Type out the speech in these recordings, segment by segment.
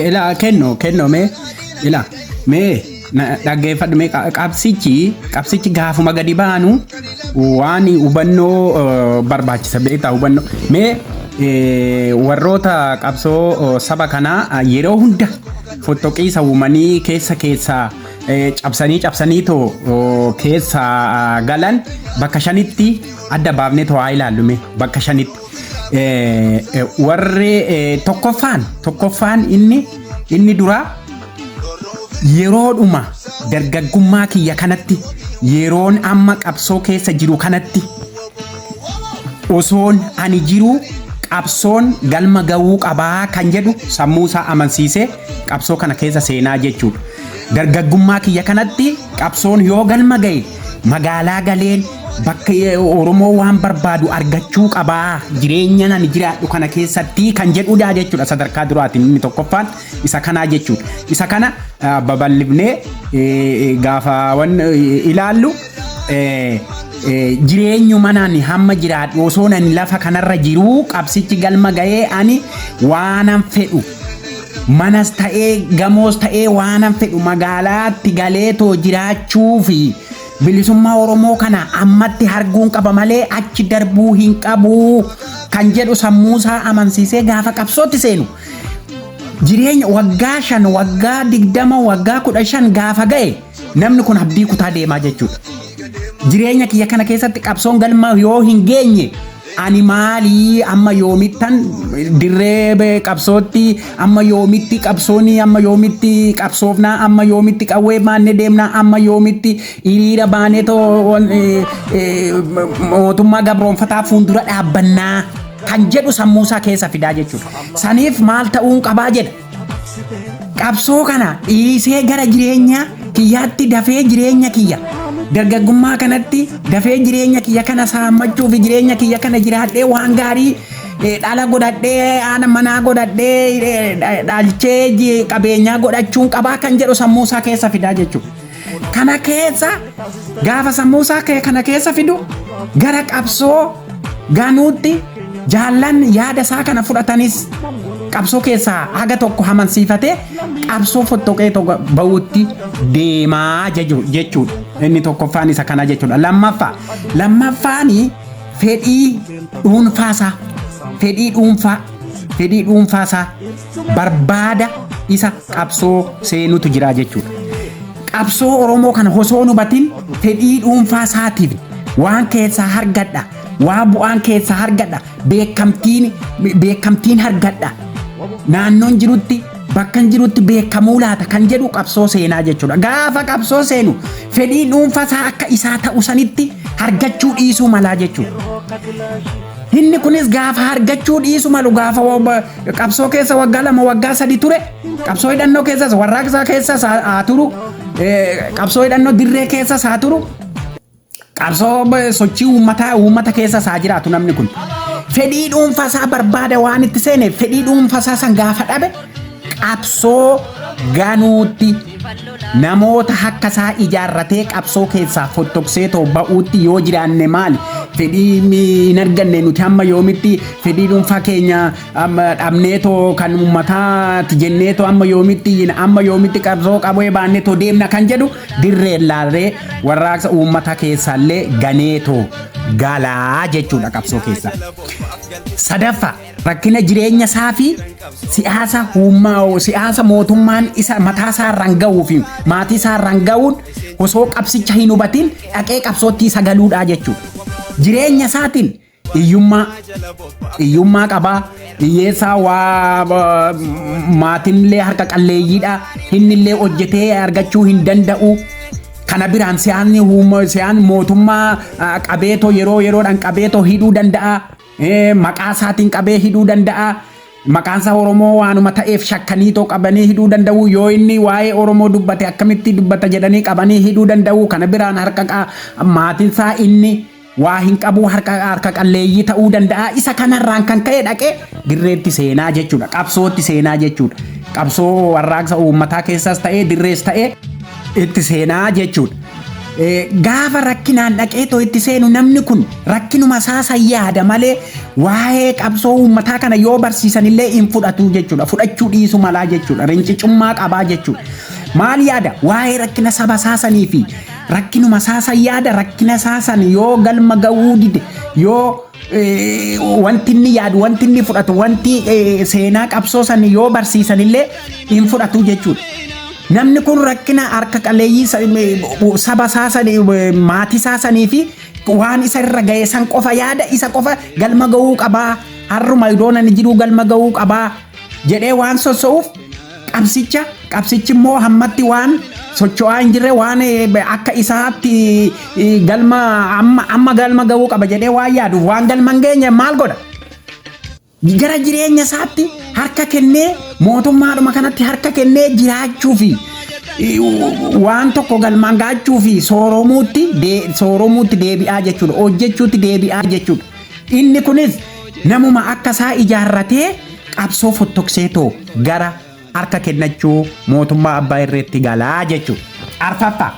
Ila kenno me dhaggeeffadhu mee qabsichi gaafuma gadi baanu waan hubannoo barbaachisa beektaa hubannoo mee warroota qabsoo saba kanaa yeroo hunda fottoqiisa uumanii keessa cabsanii too keessa galan bakka shanitti adda baafnee too haa ilaallume bakka shanitti warri tokkoffaan inni duraa yeroodhuma dargaggummaa kiyya kanatti yeroon amma qabsoo keessa jiru kanatti osoon ani jiru qabsoon galma ga'uu qabaa kan jedhu sammuu isaa amansiisee qabsoo kana keessa seenaa jechuudha. Dargaggummaa kiyya kanatti qabsoon yoo galma ga'e magaalaa galeen bakka Oromoo waan barbaadu argachuu qabaa jireenya nan jiraadhu kana keessatti kan jedhudha jechuudha. Sadarkaa duraatiin inni tokkoffaan isa kanaa jechuudha. Isa kana babal'ifnee gaafa ilaallu jireenyuma nani hamma jiraadhu osoo nani lafa kanarra jiru qabsichi galma ga'ee ani waanan fedhu manas ta'ee gamoos ta'ee waanan fedhu magaalaatti galee too jiraachuu fi bilisummaa Oromoo kana ammatti arguun qaba malee achi darbuu hin qabu kan jedhu sammuusaa amansiisee gaafa qabsootti seenu jireenya waggaa 5 waggaa 20 waggaa 15 gaafa ga'e namni kun abdii kutaa deemaa jechuudha. Jireenya kiyya kana keessatti qabsoon galma yoo hin geenye ani maali amma yoomittan dirree qabsootti amma yoomitti qabsooni amma yoomitti qabsoofnaa amma yoomitti qawwee baannee deemnaa amma yoomitti hiriira baanee too mootummaa gabroonfataa fuuldura dhaabbannaa kan jedhu sammuusaa keessa fidaa jechuudha. Saniif maal ta'uun qabaa jedha. Qabsoo kana dhiisee gara jireenya kiyyaatti dafee jireenya kiyya dargaggummaa kanatti dafee jireenya kiyya kana saammachuu fi jireenya kiyya kana jiraadhee waan gaarii dhala godhadhee ana manaa godhadhee dhalchee qabeenyaa godhachuun qabaa kan jedhu sammuusaa keessa fidaa jechuudha. Kana keessa gaafa sammuusaa kana keessa fidu gara qabsoo ganuutti jaallan yaada isaa kana fudhatanis qabsoo keessaa haga tokko amansiifatee qabsoo fottoqee tokko ba'uutti deemaa jechuudha. Inni tokkoffaan isa kana jechuudha. Lammaffaan fedhii dhuunfaasaa barbaada isa qabsoo seenutu jira jechuudha. Qabsoo Oromoo kana osoo hubatin fedhii dhuunfaasaatiif waan keessaa argadha waan bu'aan keessaa argadha beekamtiin argadha naannoon jirutti bakkan jirutti beekamuu laata kan jedhu qabsoo seenaa jechuudha. Gaafa qabsoo seenu fedhii dhuunfaasaa akka isaa ta'u sanitti argachuu dhiisuu malaa jechuudha. Inni kunis gaafa argachuu dhiisu malu gaafa qabsoo keessa waggaa 2 waggaa 3 ture qabsoo hidhannoo keessas warraaqsaa keessas haa turu qabsoo hidhannoo dirree keessas haa turu qabsoo sochii uummata keessas haa jiraatu namni kun fedhii dhuunfaasaa barbaada waan itti seeneef fedhii dhuunfaasaa san gaafa dhabe qabsoo ganuutti namoota hakkasaa ijaarratee qabsoo keessaa fottoqsee too ba'uutti yoo jiraanne maali fedhii hin arganne nuti amma yoomitti fedhii dhuunfaa keenya dhabnee too kan uummataati jennee too amma yoomitti qabsoo qabee baannee too deemna kan jedhu dirree laallee warraaqsa uummata keessaallee ganee too galaa jechuudha qabsoo keessa. Sadaffaa rakkina jireenya isaa fi siyaasa mootummaan isa mataa isaa irraan ga'uu fi maatii isaa irraan ga'uun osoo qabsicha hin hubatin dhaqee qabsootti sagaluudha jechuudha. Jireenya isaatiin hiyyummaa qabaa hiyyeessaa waa maatinillee harka qalleeyyiidha innillee hojjetee argachuu hin danda'u. Kana biraan siyaan mootummaa qabeetoo yeroodhaan qabeetoo hidhuu danda'a. Maqaa isaatiin qabee hidhuu danda'a. Maqaan isaa Oromoo waanuma ta'eef shakkanii too qabanii hidhuu danda'u. Yoo inni waa'ee Oromoo dubbate akkamitti dubbata jedhanii qabanii hidhuu danda'u. Kana biraan harka maatiin isaa inni waa hin qabu harka qalleeyyii ta'uu danda'a. Isa kanarraan kan ka'e dhaqee dirreetti seenaa jechuudha. Qabsootti seenaa jechuudha. Qabsoo warraaqsa uummataa keessas ta'ee dirrees ta'ee itti seenaa jechuudha. gaafa rakkinaan dhaqeetoo itti seenu namni kun rakkinuma saasa yaada malee waa'ee qabsoo uummataa kana yoo barsiisanillee hin fudhatu jechuudha. Fudhachuu dhiisu malaa jechuudha. Rincicummaa qabaa jechuudha. Maal yaada waa'ee rakkina saba saasanii fi rakkinuma saasa yaada rakkina saasan yoo galma ga'uu dide yoo wanti inni yaadu wanti inni fudhatu wanti seenaa qabsoo san yoo barsiisanillee hin fudhatu jechuudha. Namni kun rakkina harka qaleeyyii saba saasanii maatii saasanii fi waan isa irra ga'e san qofa yaada isa qofa galma ga'uu qabaa harruma idoona ni jiru galma ga'uu qabaa jedhee waan sossoo'uuf qabsichi immoo hammatti waan socho'aa hin jirre waan akka isaatti galma amma galma ga'uu qaba jedhee waan yaadu waan galma hin geenye maal godha? Gara jireenya isaatti harka kennee mootummaadhuma kanatti harka kennee jiraachuu fi waan tokko galmaan gaachuu fi sooromuutti deebi'aa jechuudha. Hojjechuutti deebi'aa jechuudha. Inni kunis namuma akka isaa ijaarratee qabsoo fottokseetoo gara harka kennachuu mootummaa abbaa irreetti galaa jechuudha.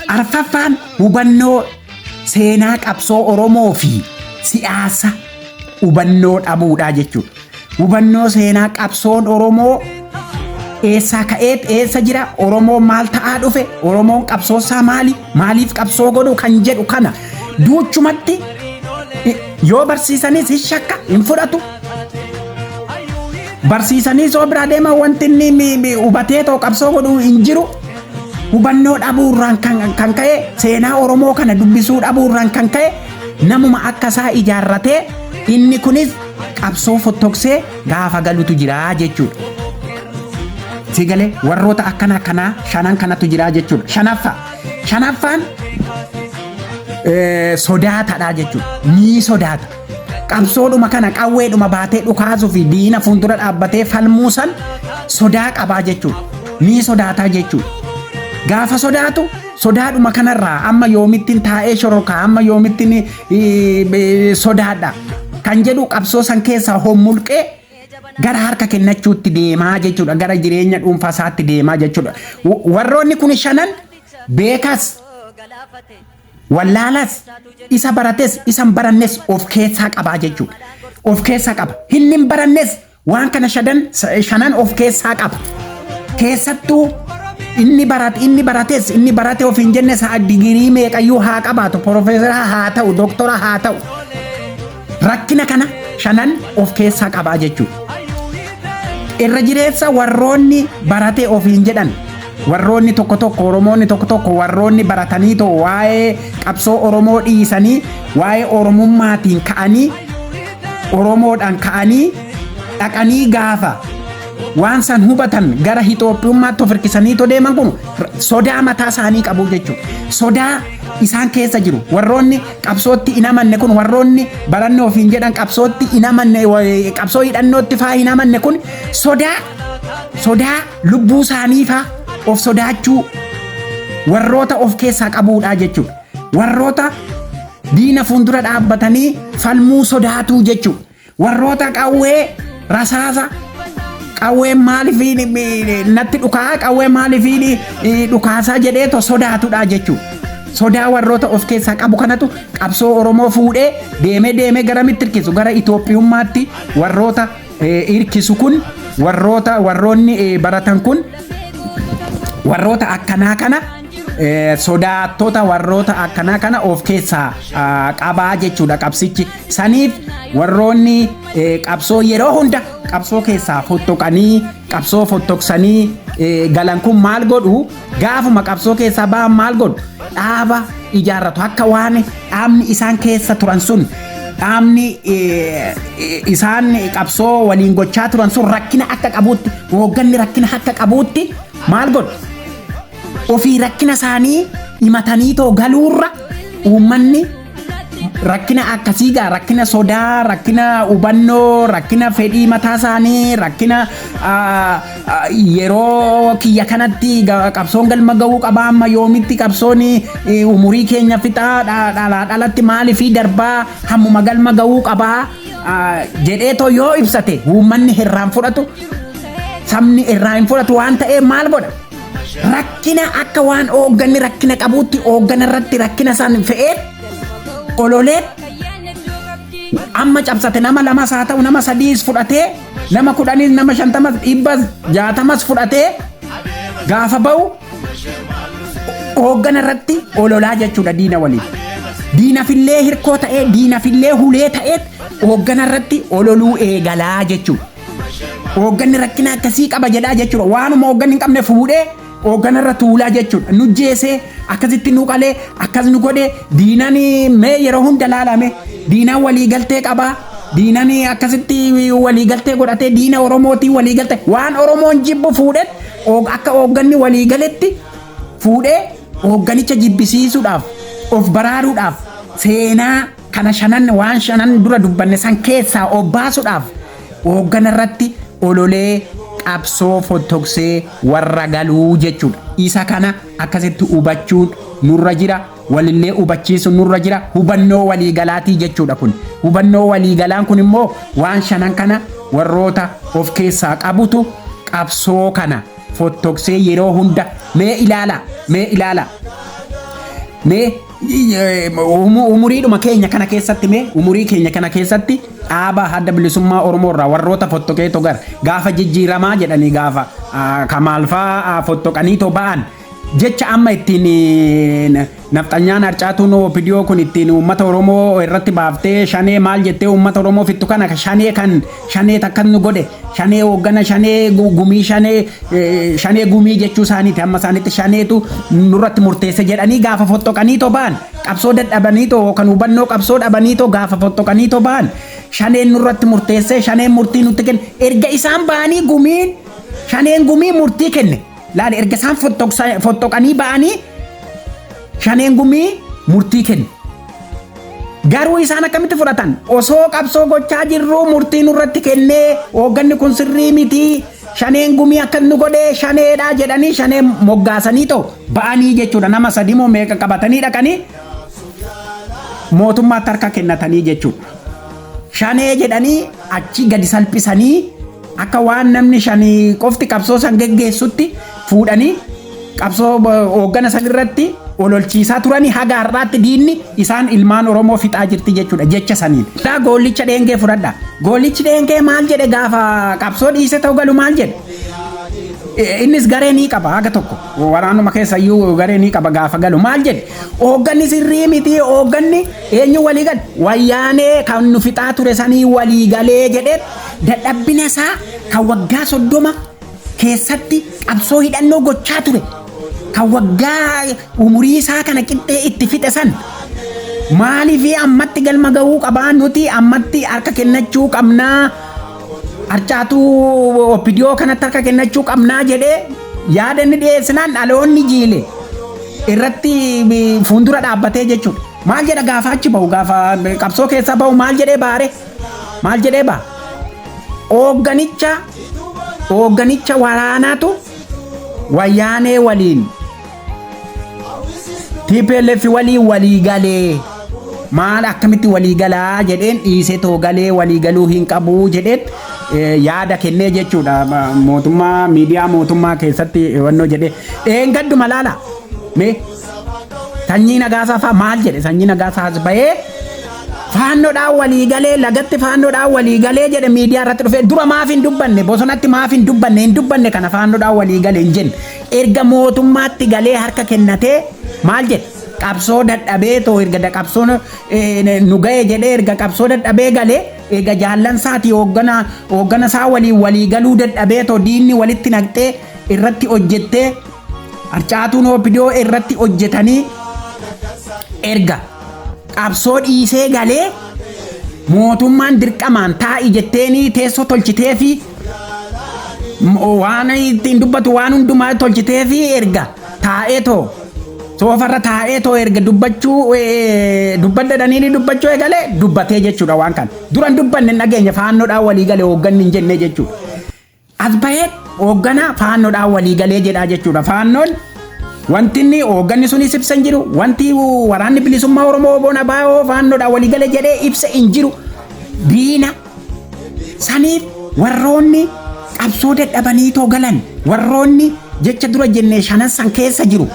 Arfaffaan hubannoo seenaa qabsoo Oromoo fi siyaasa hubannoo dhabuudha jechuudha. Hubannoo seenaa qabsoon Oromoo eessaa ka'eet eessa jira Oromoon maal ta'aa dhufe Oromoon qabsoosaa maaliif qabsoo godhu kan jedhu kana duuchumatti yoo barsiisanis hin shakka hin fudhatu. Barsiisanii soo biraa deema wanti inni hubatee ta'u qabsoo godhu hin jiru. Hubannoo dhabuurraan kan ka'e seenaa Oromoo kana dubbisuu dhabuurraan kan ka'e namuma akka isaa ijaarratee inni kunis qabsoo fottoksee gaafa galutu jira jechuudha. Sigalee warroota akkanaa shanan kanatu jira jechuudha. Shanaffaan sodaatadha jechuudha. Ni sodaata. Qabsoodhuma kana qawweedhuma baatee dhukaasuu fi diina fuuldura dhaabbatee falmuu san sodaa qabaa jechuudha. Ni sodaataa jechuudha. Gaafa sodaadhuma kanarraa amma yoomittiin taa'ee shorokaa amma yoomittiin sodaadha kan jedhu qabsoo san keessaa hommulqee gara harka kennachuutti deemaa jechuudha. Gara jireenya dhuunfaa isaatti deemaa jechuudha. Warroonni kun shanan beekas wallaalas isa barates isan barannes of keessaa qabaa jechuudha. Of keessaa qaba. Inni barannes waan kana shanan of keessaa qaba. Keessattuu inni barate of hin jenne sa'a digirii meeqayyuu haa qabaatu profeesara haa ta'u doktora haa ta'u rakkina kana shanan of keessaa qabaa jechuudha. Irra jireessa warroonni barate of hin jedhan warroonni tokko Oromoonni tokko warroonni baratanii too waa'ee qabsoo Oromoo dhiisanii waa'ee Oromummaatiin ka'anii Oromoodhaan ka'anii dhaqanii gaafa waan san hubatan gara Itoophiyummaatti of hirkisanii too deeman kun sodaa mataa isaanii qabu jechuudha. Sodaa isaan keessa jiru warroonni qabsootti hin amanne kun warroonni baranne of hin jedhan qabsootti hin amanne qabsoo hidhannootti faa hin amanne kun sodaa lubbuu isaanii faa of sodaachuu warroota of keessaa qabuudha jechuudha. Warroota diina fuuldura dhaabbatanii falmuu sodaatuu jechuudha. Warroota qawwee rasaasa qawween maaliif natti dhukaa qawwee maaliif dhukaasaa jedhee to sodaatudha jechuudha. Sodaa warroota of keessaa qabu kanatu qabsoo Oromoo fuudhee deemee garamitti hirkisu gara Itoophiyummaatti warroota hirkisu kun warroonni baratan kun warroota akkanaa kana sodaattota warroota akkanaa kana of keessaa qabaa jechuudha qabsichi. Saniif warroonni qabsoo yeroo hunda qabsoo keessaa fottoqanii qabsoo fottoksanii galan kun maal godhu gaafuma qabsoo keessaa ba'an maal godhu dhaaba ijaarratu akka waan dhaabni isaan keessa turan sun dhaabni isaan qabsoo waliin gochaa turan sun rakkina akka qabuutti hoogganni rakkina akka qabuutti maal godhu ofii rakkina isaanii himatanii too galuurra uummanni rakkina akkasii gaa rakkina sodaa rakkina hubannoo rakkina fedhii mataa isaanii rakkina yeroo kiyya kanatti qabsoon galma ga'uu qaba amma yoomitti qabsoon umurii keenya fixaa dhalatti maaliifii darbaa hammuma galma ga'uu qaba jedhee too yoo ibsate uummanni irraan fudhatu sabni irraa hin fudhatu waan ta'eef maal godha rakkina akka waan hoogganni rakkina qabuutti hooggana irratti rakkina san fe'ee ololee amma cabsate nama lamas haa ta'u nama sadiis fudhatee nama 10 nama 50 100 60 fudhatee gaafa ba'u hooggana irratti ololaa jechuudha diina waliin. Diinafillee hirkoo ta'ee diinafillee hulee ta'ee hooggana irratti ololuu eegalaa jechuudha. Hoogganni rakkina akkasii qaba jedhaa jechuudha. Waanuma hoogganni hin qabne fuudhee hooggana irra tuulaa jechuudha. Nu jeesee akkasitti nu qalee akkas nu godhee diinaan mee yeroo hunda laalame diinaan waliigaltee qabaa. Diinaan akkasitti waliigaltee godhatee diina Oromootiin waliigaltee waan Oromoon jibbu fuudhee akka hoogganni waliigaletti fuudhee hoogganicha jibbisiisuudhaaf of baraaruudhaaf seenaa kana shanan waan shanan dura dubbanne san keessaa of baasuudhaaf hooggana irratti ololee qabsoo fottoksee warra galuu jechuudha. Isa kana akkasitti hubachuun nurra jira. Walillee hubachiisu nurra jira. Hubannoo waliigalaatii jechuudha kun. Hubannoo waliigalaan kun immoo waan shanan kana warroota of keessaa qabutu qabsoo kana fottoksee yeroo hunda mee ilaala. Mee umuriidhuma keenya kana keessatti umurii keenya kana keessatti dhaaba adda bilisummaa Oromoo irraa warroota fottokee togar gaafa jijjiiramaa jedhanii gaafa kamaalfaa fottokanii to ba'an jecha amma ittiin nafxanyaan harcaatuun OPDO kun ittiin uummata Oromoo irratti baaftee shanee maal jettee uummata Oromoo fittu kana shanee takkan nu godhe shanee hooggana shanee gumii shanee gumii jechuu isaaniiti amma isaanitti shaneetu nurratti murteesse jedhanii gaafa fottokanii to ba'an qabsoo dadhabanii to kan hubannoo qabsoo dhabanii to gaafa fottokanii to ba'an shaneen nurratti murteesse shaneen murtii nutti kenne erga isaan ba'anii gumiin shaneen gumii murtii kenne laal erga isaan fottokanii ba'anii shaneen gumii murtii kenne. Garuu isaan akkamitti fudhatan osoo qabsoo gochaa jirru murtii nurratti kennee hoogganni kun sirrii miti shaneen gumii akka nu godhee shaneedha jedhanii shanee moggaasanii to ba'anii jechuudha. Nama sadi moo meeqa qabatanii dhaqanii mootummaatti harka kennatanii jechuudha. Shanee jedhanii achi gadi salphisanii akka waan namni shanii qofti qabsoo san geggeessutti fuudhanii qabsoo hooggana san irratti ololchiisaa turanii haga har'aatti diinni isaan ilmaan Oromoo fixaa jirti jechuudha jecha saniin. Goollicha dheengee fudhadha. Goollichi dheengee maal jedhe gaafa qabsoo dhiisee ta'u galu maal jedhe? Innis garee ni qaba haga tokko waraanuma keessa iyyuu garee ni qaba gaafa galu maal jedhe? Hoogganni sirrii miti hoogganni eenyu walii gale? Wayyaanee kan nu fixaa ture sanii walii galee jedhee dadhabbina isaa kan waggaa 30 keessatti qabsoo hidhannoo gochaa ture. Kan waggaa umurii isaa kana qixxee itti fixe san maaliif ammatti galma gahuu qabaa nuti ammatti harka kennachuu qabnaa harcaatu OPDO kanatti harka kennachuu qabnaa jedhee yaada inni dhiyeessinaan dhaloonni jiile irratti fuuldura dhaabbatee jechuudha. Maal jedha gaafa achi bahu gaafa qabsoo keessa bahu maal jedhee baare maal jedhee baa hoogganicha waraanaatu wayyaanee waliin TPLF walii galee maal akkamitti walii galaa jedheen dhiisee too galee walii galuu hin qabu jedheen yaada kennee jechuudha. Mootummaa miidiyaa mootummaa keessatti wannoo jedhee eengadduma laala mee sanyii nagaasaa fa'aa maal jedhe sanyii nagaasaa as bahee faannoodhaan walii galee lagatti faannoodhaan walii galee jedhe miidiyaa irratti dhufee dura maaf hin dubbanne bosonatti maaf hin dubbanne kana faannoodhaan walii galee hin jenne erga mootummaatti galee harka kennatee maal jedhe qabsoo dadhabee too erga qabsoon nu ga'e jedhee erga qabsoo dadhabee galee erga jaallansaati hooggana isaa walii galuu dadhabee too diinni walitti naqxee irratti hojjettee harcaatuun OPDO irratti hojjetanii erga qabsoo dhiisee galee mootummaan dirqamaan taa'i jetteenii teessoo tolchitee fi waan ittiin dubbatu waan hundumaa tolchitee fi erga taa'ee too soofarra taa'ee too erga dubbadhanii dubbachuu eegalee dubbatee jechuudha waan kana. Duran dubbanne nageenya faannoodhaan walii galee hoogganni hin jenne jechuudha. As bahee hooggana faannoodhaan walii galee jedhaa jechuudha. Faannoon wanti inni hoogganni sunis ibsa hin jiru wanti waraanni bilisummaa Oromoo bona baay'oo faannoodhaan walii galee jedhee ibsa hin jiru. Diina saniif warroonni qabsoo dadhabanii too galan warroonni jecha dura jennee shanan san keessa jiru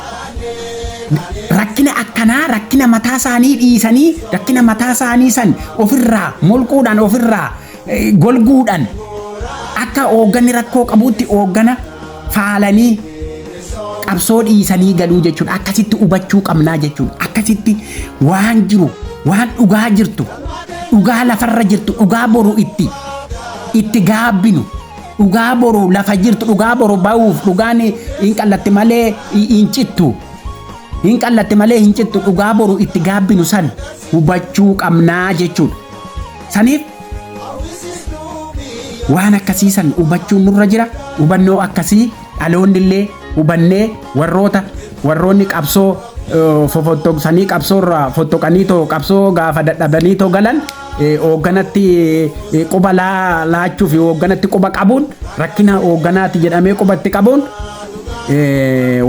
rakkina akkanaa rakkina mataa isaanii dhiisanii rakkina mataa isaanii san ofirraa molquudhaan ofirraa golguudhaan akka hoogganni rakkoo qabuutti hooggana faalanii qabsoo dhiisanii galuu jechuudha. Akkasitti hubachuu qabnaa jechuudha. Akkasitti waan jiru waan dhugaa jirtu dhugaa lafarra jirtu dhugaa boru itti gaabbinu dhugaa boru lafa jirtu dhugaa boru bahuuf dhugaan hin qallatte malee hin cittu. Hin qallatte malee hin cittu dhugaa boru itti gaabbinu san hubachuu qabnaa jechuudha. Saniif waan akkasii san hubachuun nurra jira. Hubannoo akkasii dhaloonni illee hubannee warroonni qabsoo fofotoksanii qabsoorraa fotoqaniitoo qabsoo gaafa dadhabaniitoo galan hoogganatti quba laachuu fi hoogganatti quba qabuun rakkina hoogganaati jedhamee qubatti qabuun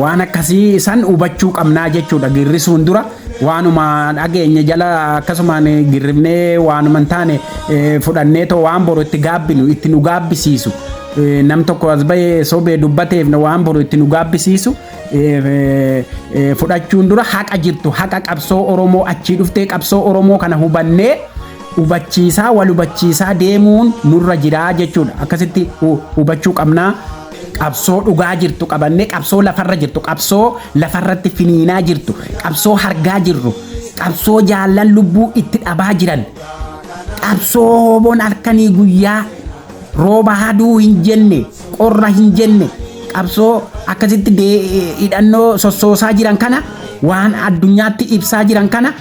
waan akkasii san hubachuu qabnaa jechuudha. Girrisuun dura waanuma dhageenya jala akkasumaan girribnee waanuma hin taane fudhanneetoo waan boru itti gaabbinu itti nu gaabbisiisu nam tokko as bahee sobee dubbateef waan boru itti nu gaabbisiisu fudhachuun dura haqa jirtu haqa qabsoo Oromoo achii dhuftee qabsoo Oromoo kana hubannee hubachiisaa wal hubachiisaa deemuun nurra jiraa jechuudha. Akkasitti hubachuu qabnaa. Qabsoo dhugaa jirtu qabannee qabsoo lafarra jirtu qabsoo lafarratti finiinaa jirtu qabsoo hargaa jirru qabsoo jaallan lubbuu itti dhabaa jiran qabsoo hoboon halkanii guyyaa rooba haduu hin jenne qorra hin jenne qabsoo akkasitti hidhannoo sossoosaa jiran kana waan addunyaatti ibsaa jiran kana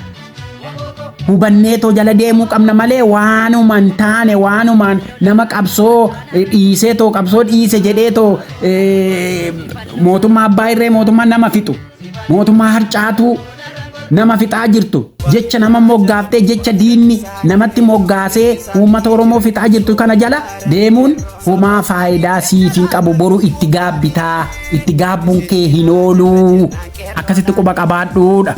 hubanneetoo jala deemuu qabna malee waanumaan taane waanumaan nama qabsoo dhiiseetoo qabsoo dhiise jedheetoo mootummaa abbaa irree mootummaa nama fixu mootummaa harcaatu nama fixaa jirtu jecha nama moggaaftee jecha diinni namatti moggaasee uummata Oromoo fixaa jirtu kana jala deemuun homaa faayidaa siif hin qabu. Boru itti gaabbitaa itti gaabbuun kee hin oolu. Akkasitti quba qabaadhuudha.